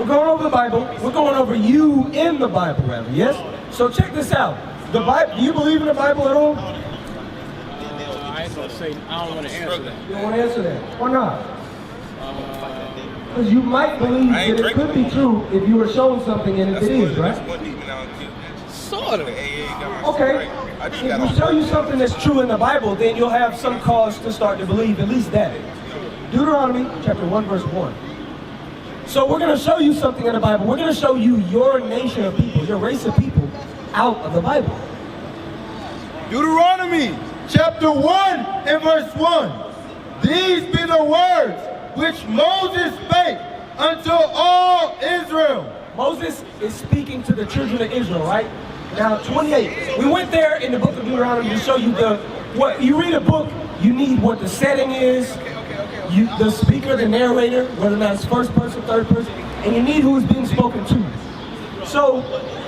We're going over the Bible. We're going over you in the Bible, rather, yes? So check this out. The Bible, do you believe in the Bible at all? I ain't gonna say, I don't want to answer that. You don't want to answer that? Why not? Because you might believe that it could be true if you were shown something and if it is, right? Sort of. Okay. If we show you something that's true in the Bible, then you'll have some cause to start to believe at least that. Deuteronomy chapter 1 verse 1. So we're going to show you something in the Bible. We're going to show you your nation of people, your race of people out of the Bible. Deuteronomy chapter 1 and verse 1. These be the words which Moses spake unto all Israel. Moses is speaking to the children of Israel, right? Now 28. We went there in the book of Deuteronomy to show you what you read a book, you need what the setting is, the speaker, the narrator, whether or not it's first person, third person, and you need who's being spoken to. So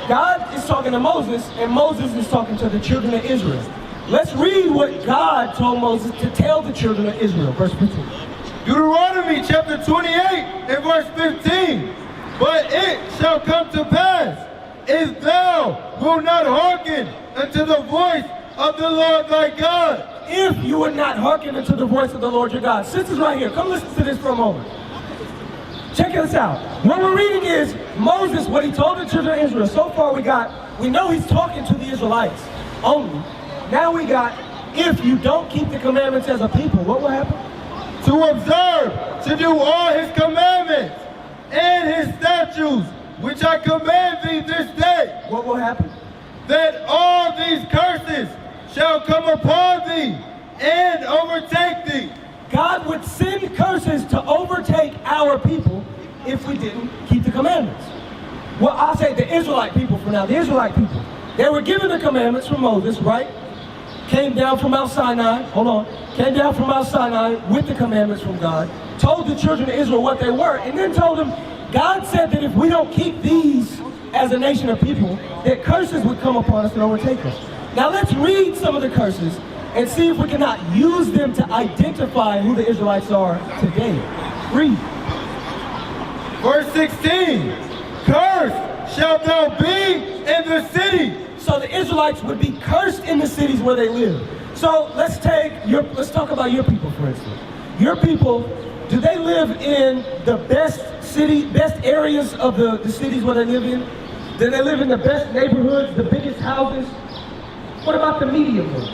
God is talking to Moses, and Moses is talking to the children of Israel. Let's read what God told Moses to tell the children of Israel, verse 15. Deuteronomy chapter 28 and verse 15. But it shall come to pass, if thou wilt not hearken unto the voice of the Lord thy God. If you would not hearken unto the voice of the Lord your God. Sisters right here, come listen to this for a moment. Check this out. What we're reading is Moses, what he told the children of Israel. So far we know he's talking to the Israelites only. Now we got, if you don't keep the commandments as a people, what will happen? To observe, to do all his commandments and his statutes, which I command thee this day. What will happen? That all these curses shall come upon thee and overtake thee. God would send curses to overtake our people if we didn't keep the commandments. Well, I'll say the Israelite people for now. The Israelite people. They were given the commandments from Moses, right? Came down from Mount Sinai. Hold on. Came down from Mount Sinai with the commandments from God. Told the children of Israel what they were. And then told them, God said that if we don't keep these as a nation of people, that curses would come upon us and overtake us. Now let's read some of the curses and see if we cannot use them to identify who the Israelites are today. Read. Verse 16. Cursed shalt thou be in the city. So the Israelites would be cursed in the cities where they live. So let's talk about your people, for instance. Your people, do they live in the best areas of the cities where they live in? Do they live in the best neighborhoods, the biggest houses? What about the medium ones?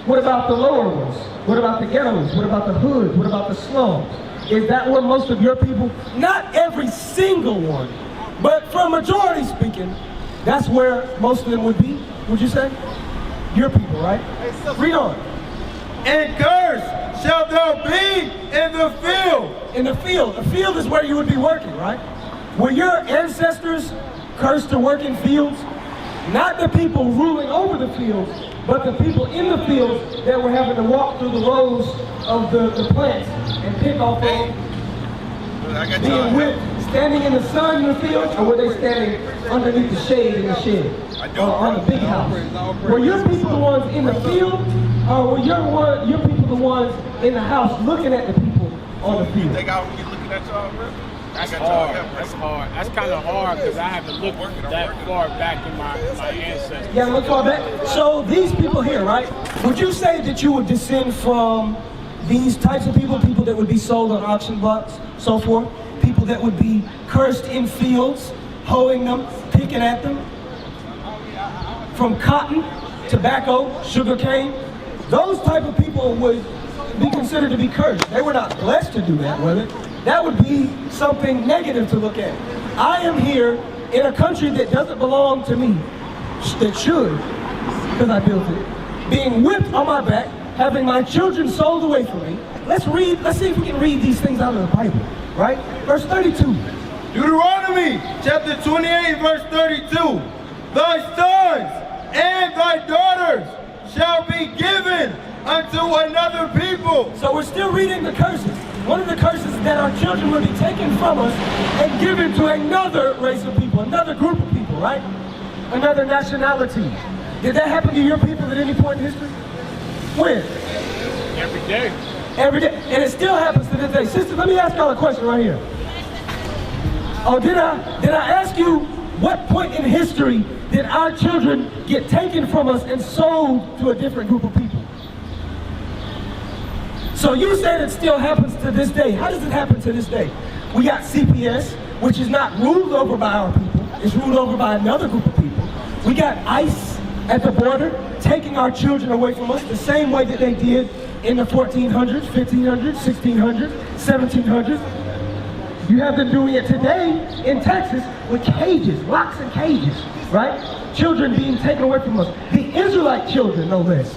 What about the lower ones? What about the ghettos? What about the hoods? What about the slums? Is that where most of your people? Not every single one, but from majority speaking, that's where most of them would be, would you say? Your people, right? Read on. And cursed shalt thou be in the field. In the field. The field is where you would be working, right? Were your ancestors cursed to work in fields? Not the people ruling over the fields, but the people in the fields that were having to walk through the rows of the plants and pick off them. Being whipped, standing in the sun in the field, or were they standing underneath the shade in the shed? Or on the big house? Were your people the ones in the field, or were your people the ones in the house looking at the people on the field? Think I would be looking at y'all, bro? That's hard. That's hard. That's kind of hard because I haven't looked that far back in my ancestors. Yeah, look far back. So these people here, right? Would you say that you would descend from these types of people that would be sold on auction blocks, so forth? People that would be cursed in fields, hoeing them, picking at them? From cotton, tobacco, sugarcane? Those type of people would be considered to be cursed. They were not blessed to do that, were they? That would be something negative to look at. I am here in a country that doesn't belong to me, that should, because I built it, being whipped on my back, having my children sold away from me. Let's see if we can read these things out of the Bible, right? Verse 32. Deuteronomy chapter 28 verse 32. Thy sons and thy daughters shall be given unto another people. So we're still reading the curses. One of the curses is that our children will be taken from us and given to another race of people, another group of people, right? Another nationality. Did that happen to your people at any point in history? When? Every day. Every day. And it still happens to this day. Sister, let me ask y'all a question right here. Oh, did I ask you what point in history did our children get taken from us and sold to a different group of people? So you said it still happens to this day. How does it happen to this day? We got CPS, which is not ruled over by our people. It's ruled over by another group of people. We got ICE at the border taking our children away from us the same way that they did in the 1400s, 1500s, 1600s, 1700s. You have them doing it today in Texas with cages, locks and cages, right? Children being taken away from us. The Israelite children, no less.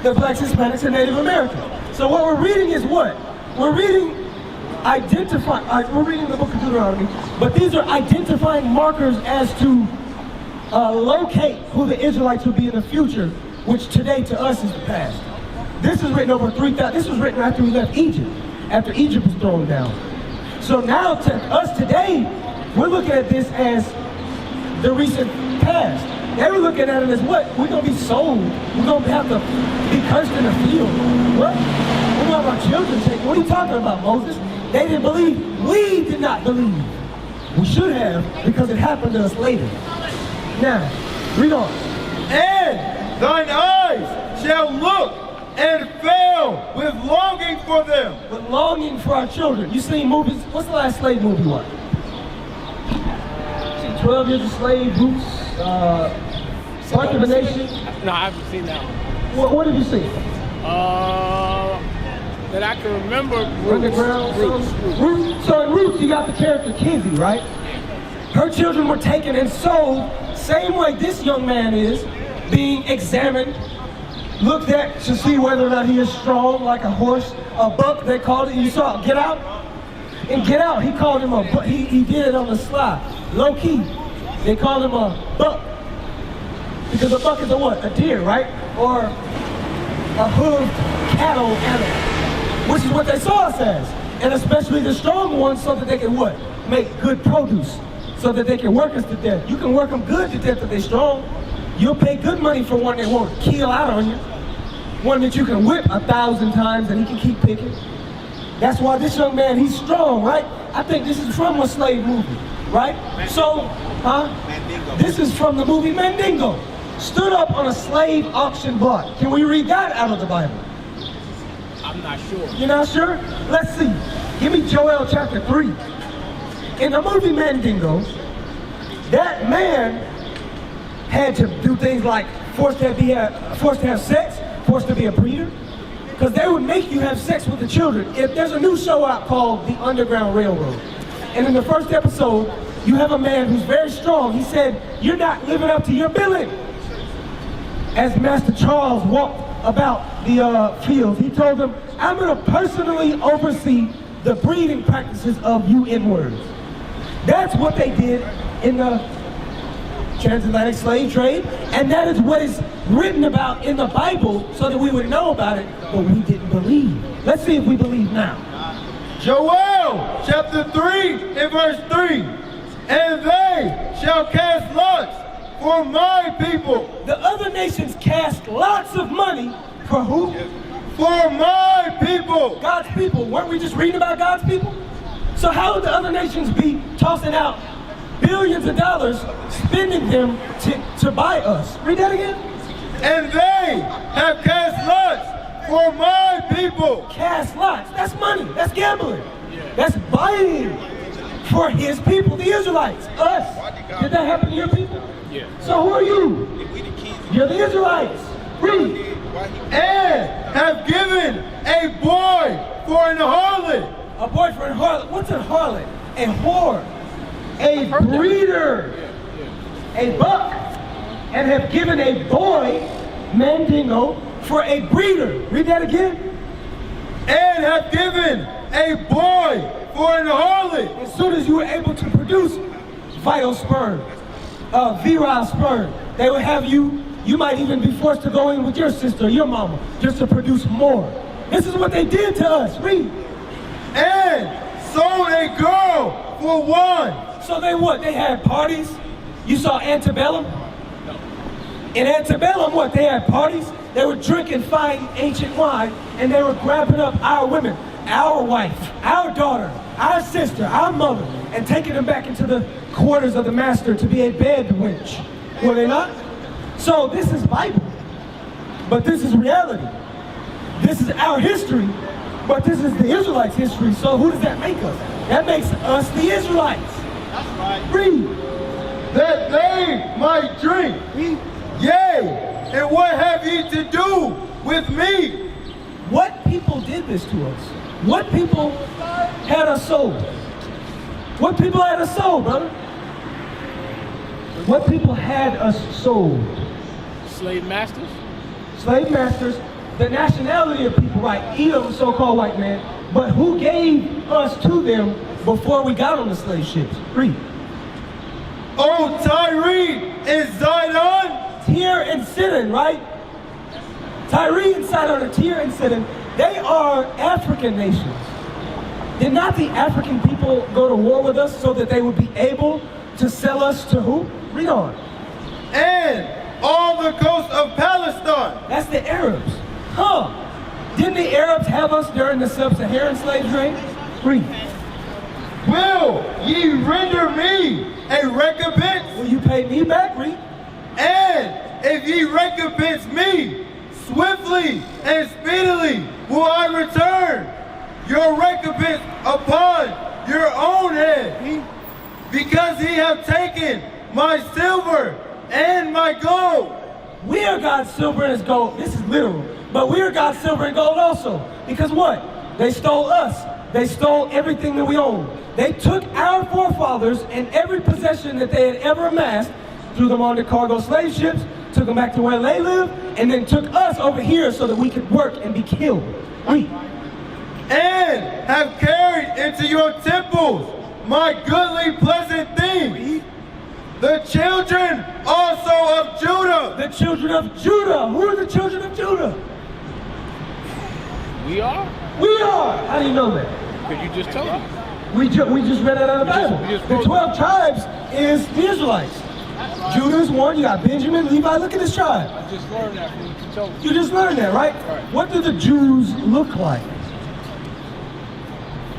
The blacks, Hispanics, and Native Americans. So what we're reading is what? We're reading we're reading the book of Deuteronomy, but these are identifying markers as to locate who the Israelites will be in the future, which today to us is the past. This is written over 3,000, this was written after we left Egypt, after Egypt was thrown down. So now to us today, we're looking at this as the recent past. They were looking at it as what? We're going to be sold. We're going to have to be cursed in the field. What? We're going to have our children taken. What are you talking about, Moses? They didn't believe. We did not believe. We should have, because it happened to us later. Now, read on. And thine eyes shall look and fail with longing for them. With longing for our children. You seen movies? What's the last slave movie you watched? 12 Years a Slave, Roots, Birth of a Nation? No, I haven't seen that one. What did you see? That I can remember. Underground. Roots. So in Roots, you got the character Kinsey, right? Her children were taken and sold, same way this young man is, being examined, looked at to see whether or not he is strong like a horse, a buck, they called it. You saw Get Out? In Get Out, he called him a buck. He did it on the sly, low key. They called him a buck. Because a buck is a what? A deer, right? Or a hooved cattle animal, which is what they saw us as. And especially the strong ones, so that they can what? Make good produce, so that they can work us to death. You can work them good to death if they're strong. You'll pay good money for one that won't keel out on you. One that you can whip 1,000 times and he can keep picking. That's why this young man, he's strong, right? I think this is from a slave movie, right? Mandingo. So, Mandingo. This is from the movie Mandingo. Stood up on a slave auction block. Can we read that out of the Bible? I'm not sure. You're not sure? Let's see. Give me Joel chapter 3. In the movie Mandingo, that man had to do things like forced to have sex, forced to be a breeder, because they would make you have sex with the children. If there's a new show out called The Underground Railroad, and in the first episode, you have a man who's very strong. He said, "You're not living up to your billing." As Master Charles walked about the fields, he told them, "I'm going to personally oversee the breeding practices of you N-words." That's what they did in the transatlantic slave trade, and that is what is written about in the Bible so that we would know about it, but we didn't believe. Let's see if we believe now. Joel chapter 3 and verse 3. And they shall cast lots for my people. The other nations cast lots of money for who? For my people. God's people. Weren't we just reading about God's people? So how would the other nations be tossing out billions of dollars, spending them to buy us? Read that again. And they have cast lots for my people. Cast lots. That's money. That's gambling. That's buying for his people, the Israelites. Us. Did that happen to your people? Yeah. So who are you? You're the Israelites. Read. And have given a boy for an harlot. A boy for a harlot. What's a harlot? A whore. A breeder. A buck. And have given a boy, Mandingo, for a breeder. Read that again. And have given a boy for an harlot. As soon as you were able to produce vital sperm, virile sperm, they would have you might even be forced to go in with your sister or your mama just to produce more. This is what they did to us. Read. And sold a girl for one. So they what? They had parties. You saw antebellum? In antebellum, what? They had parties. They were drinking fine ancient wine, and they were grabbing up our women, our wife, our daughter, our sister, our mother, and taken them back into the quarters of the master to be a bed wench. Were they not? So this is Bible, but this is reality. This is our history, but this is the Israelites' history. So who does that make us? That makes us the Israelites. That's right. Read. That they might drink. Yea, and what have ye to do with me? What people did this to us? What people had us sold? What people had us sold, brother? What people had us sold? Slave masters? Slave masters, the nationality of people, right? Edom, so-called white man, but who gave us to them before we got on the slave ships? Read. Oh, Tyre and Zidon, Tyre and Sidon, right? Tyre and Sidon, or Tyre and Sidon, they are African nations. Did not the African people go to war with us so that they would be able to sell us to who? Read on. and all the coast of Palestine. That's the Arabs. Huh. Didn't the Arabs have us during the sub-Saharan slave trade? Read. Will ye render me a recompense? Will you pay me back? Read. And if ye recompense me, swiftly and speedily will I return your recompense upon your own head. Because ye have taken my silver and my gold. We are God's silver and his gold. This is literal. But we are God's silver and gold also. Because what? They stole us. They stole everything that we own. They took our forefathers and every possession that they had ever amassed, threw them on the cargo slave ships, took them back to where they live, and then took us over here so that we could work and be killed. Read. And have carried into your temples my goodly pleasant things. The children also of Judah. The children of Judah. Who are the children of Judah? We are? We are. How do you know that? Because you just told me. We just read that out of the Bible. we just The wrote 12 tribes is the Israelites. Judah is one. You got Benjamin, Levi. Look at this tribe. I just learned that from what you told me. You just learned that, right? Right. What do the Jews look like?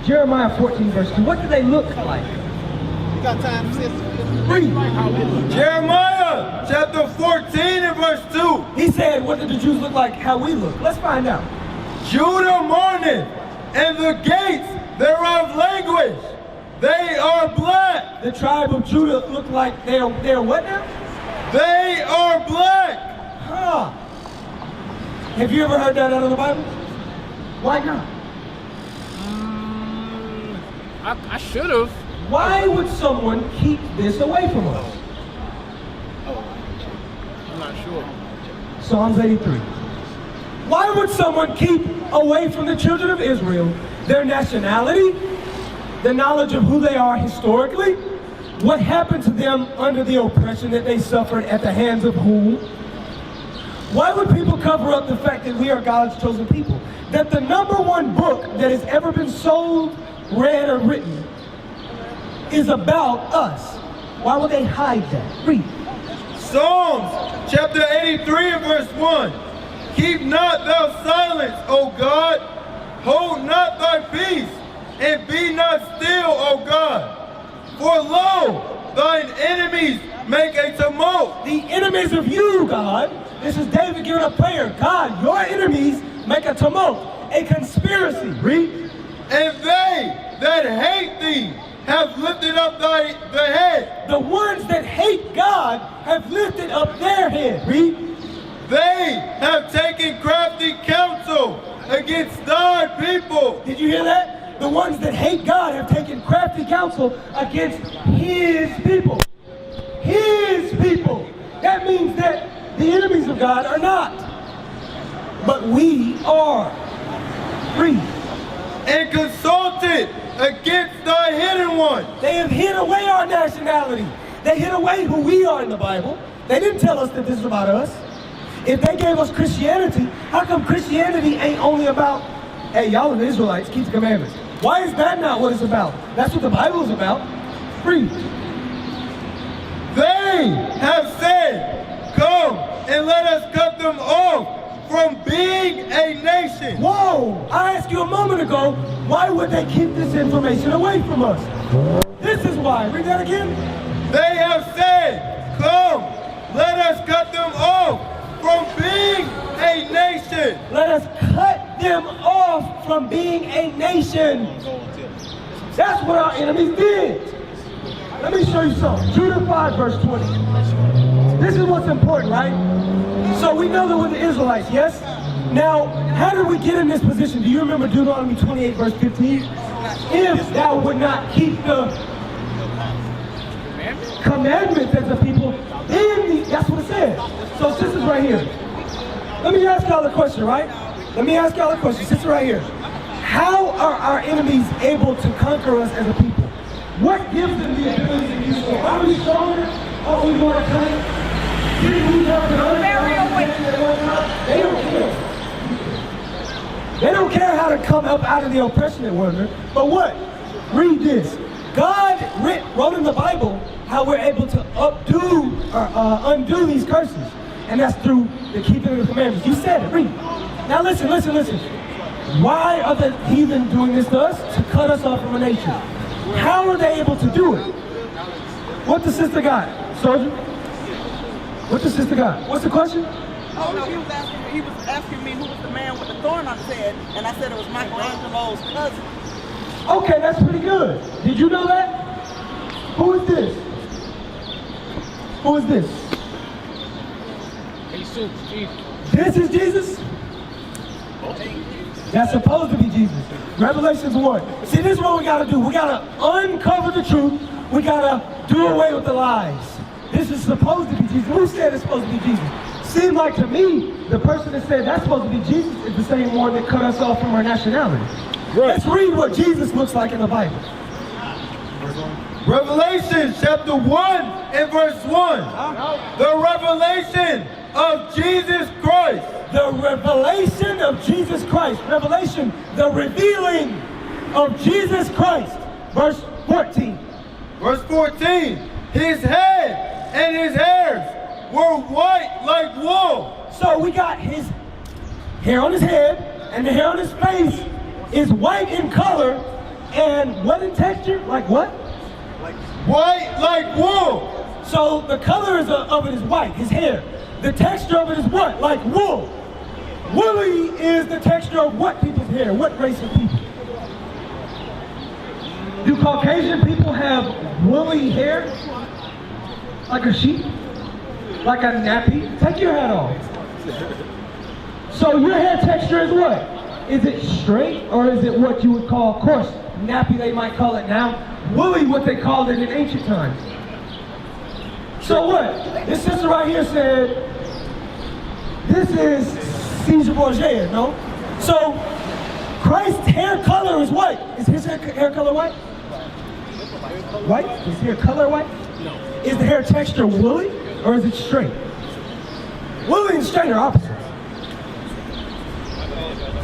Jeremiah 14, verse 2. What do they look like? You got time, sis? Read. Jeremiah chapter 14 and verse 2. He said, what do the Jews look like? How we look. Let's find out. Judah mourneth, and the gates thereof languish. They are black. The tribe of Judah look like they're what now? They are black. Huh. Have you ever heard that out of the Bible? Why not? I should have. Why would someone keep this away from us? I'm not sure. Psalms 83. Why would someone keep away from the children of Israel their nationality, the knowledge of who they are historically, what happened to them under the oppression that they suffered at the hands of whom? Why would people cover up the fact that we are God's chosen people? That the #1 book that has ever been sold, read, or written is about us. Why would they hide that? Read. Psalms chapter 83 and verse 1. Keep not thou silence, O God. Hold not thy peace, and be not still, O God. For lo, thine enemies make a tumult. The enemies of you, God. This is David giving a prayer. God, your enemies make a tumult, a conspiracy. Read. And they that hate thee have lifted up the head. The ones that hate God have lifted up their head. Read. They have taken crafty counsel against thy people. Did you hear that? The ones that hate God have taken crafty counsel against his people. His people. That means that the enemies of God are not. But we are. Read. And consulted against thy hidden one. They have hid away our nationality. They hid away who we are in the Bible. They didn't tell us that this is about us. If they gave us Christianity, how come Christianity ain't only about, hey, y'all are the Israelites, keep the commandments? Why is that not what it's about? That's what the Bible is about. Read. They have said, come and let us cut them off from being a nation. Whoa! I asked you a moment ago, why would they keep this information away from us? This is why. Read that again. They have said, come, let us cut them off from being a nation. Let us cut them off from being a nation. That's what our enemies did. Let me show you something. Judah 5 verse 20. This is what's important, right? So we know that we're the Israelites, yes? Now, how did we get in this position? Do you remember Deuteronomy 28 verse 15? If thou would not keep the commandments as a people, then that's what it says. So this is right here. Let me ask y'all a question, right? Let me ask y'all a question. This is right here. How are our enemies able to conquer us as a people? What gives them the ability to do so? Are we stronger? Are we more cunning? Did we have the They don't care. They don't care how to come up out of the oppression that we're under. But what? Read this. God wrote in the Bible how we're able to undo these curses. And that's through the keeping of the commandments. You said it. Read. Now listen. Why are the heathen doing this to us? To cut us off from a nation. How are they able to do it? What the sister got? Soldier? What the sister got? What's the question? Oh no, he was asking me who was the man with the thorn on his head, and I said it was Michelangelo's cousin. Okay, that's pretty good. Did you know that? Who is this? Who is this? Jesus. This is Jesus? That's supposed to be Jesus. Revelations 1. See, this is what we gotta do. We gotta uncover the truth. We gotta do away with the lies. This is supposed to be Jesus. Who said it's supposed to be Jesus? Seemed like to me, the person that said that's supposed to be Jesus is the same one that cut us off from our nationality. Right. Let's read what Jesus looks like in the Bible. Revelation chapter 1 and verse 1. The revelation of Jesus Christ. The revelation of Jesus Christ. Revelation, the revealing of Jesus Christ. Verse 14. Verse 14. His head and his hairs were white like wool. So we got his hair on his head and the hair on his face is white in color and what in texture? Like what? White like wool. So the color of it is white, his hair. The texture of it is what? Like wool. Woolly is the texture of what people's hair? What race of people? Do Caucasian people have woolly hair? Like a sheep? Like a nappy? Take your hat off. So your hair texture is what? Is it straight or is it what you would call coarse? Nappy they might call it now. Woolly what they called it in ancient times. So what? This sister right here said, this is Caesar Borgia, no? So Christ's hair color is white. Is his hair color white? White? Is his hair color white? No. Is the hair texture woolly or is it straight? Woolly and straight are opposites.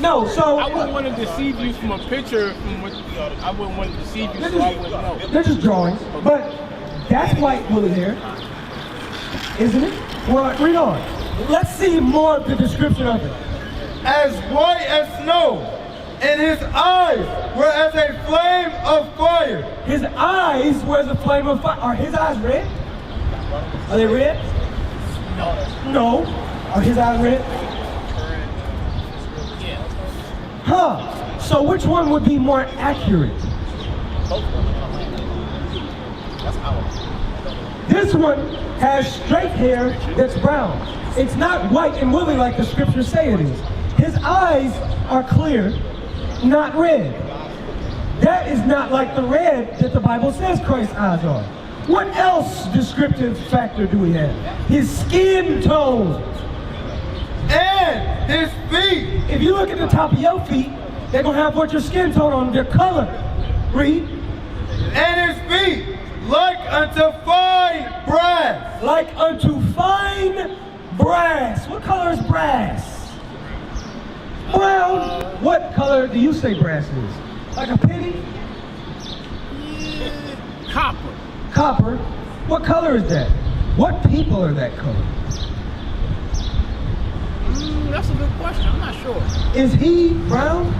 No, so I wouldn't want to deceive you from a picture from what I wouldn't want to deceive you, so I wouldn't know. they're just drawings, but that's white woolly hair, isn't it? Well, read on. Let's see more of the description of it. As white as snow, and his eyes were as a flame of fire. His eyes were as a flame of fire. Are his eyes red? Are they red? No. Are his eyes red? Huh. So which one would be more accurate? This one has straight hair that's brown. It's not white and woolly like the scriptures say it is. His eyes are clear, not red. That is not like the red that the Bible says Christ's eyes are. What else descriptive factor do we have? His skin tone. And his feet. If you look at the top of your feet, they're going to have what your skin tone on, their color. Read. And his feet like unto fine brass. Like unto fine brass. What color is brass? Brown. What color do you say brass is? Like a penny? Copper. Copper. What color is that? What people are that color? That's a good question. I'm not sure. Is he brown?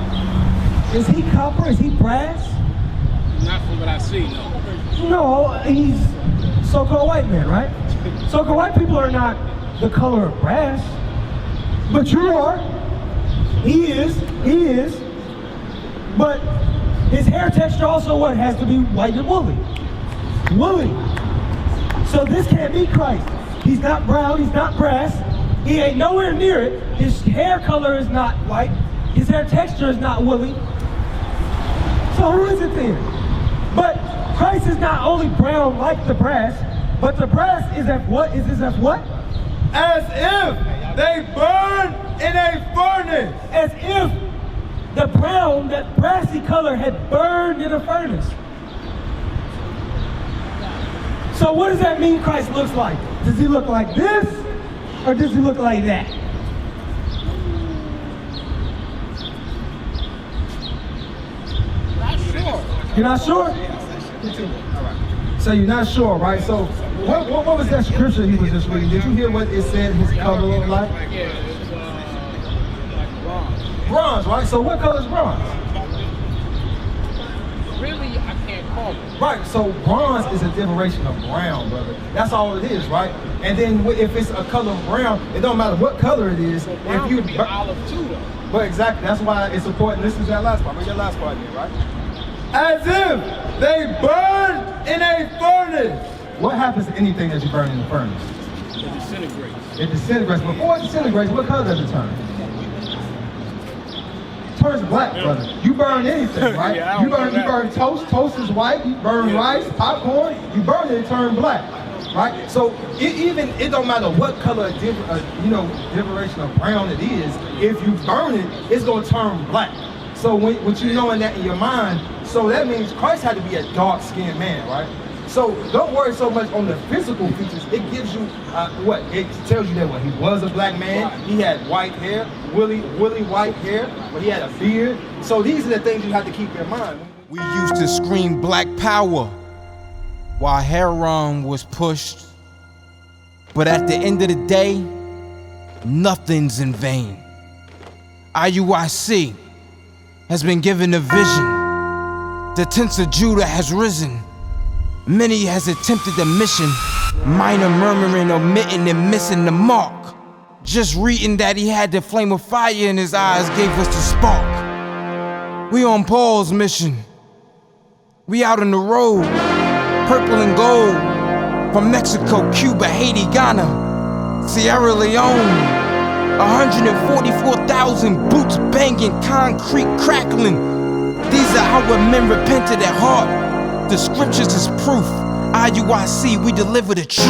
Is he copper? Is he brass? Not from what I see, no. No, he's so-called white man, right? So-called white people are not the color of brass, but you are. He is. But his hair texture also what has to be white and woolly. So this can't be Christ. He's not brown, he's not brass. He ain't nowhere near it. His hair color is not white. His hair texture is not woolly. So who is it then? But Christ is not only brown like the brass, but the brass is as what? As if they burn in a furnace. As if the brown, that brassy color had burned in a furnace. So what does that mean Christ looks like? Does he look like this? Or does he look like that? Not sure. You're not sure? So you're not sure, right? So what was that scripture he was just reading? Did you hear what it said his color looked like? Yeah, it's like bronze. Bronze, right? So what color is bronze? Really, I can't call it. Right, so bronze is a derivation of brown, brother. That's all it is, right? And then if it's a color of brown, it don't matter what color it is. So brown If you could be olive too, though. Well, exactly. That's why it's important. Listen to that last part. Read your last part again, right? As if they burned in a furnace. What happens to anything that you burn in the furnace? It disintegrates. It disintegrates. Before it disintegrates, what color does it turn? It turns black, brother. You burn anything, right? Yeah, I you don't know that. burn toast. Toast is white. You burn rice, popcorn. You burn it, it turns black, right? So it don't matter what color, derivation of brown it is. If you burn it, it's gonna turn black. So when you knowing that in your mind, so that means Christ had to be a dark-skinned man, right? So don't worry so much on the physical features. It gives you what? It tells you that he was a black man. He had white hair, woolly white hair. But he had a beard. So these are the things you have to keep in mind. We used to scream black power while heroin was pushed. But at the end of the day, nothing's in vain. Iuic has been given a vision. The tents of Judah has risen. Many has attempted the mission. Minor murmuring, omitting, and missing the mark. Just reading that he had the flame of fire in his eyes gave us the spark. We on Paul's mission. We out on the road. Purple and gold. From Mexico, Cuba, Haiti, Ghana, Sierra Leone. 144,000 boots banging, concrete crackling. These are our men repented at heart. The scriptures is proof. Iuic, we deliver the truth.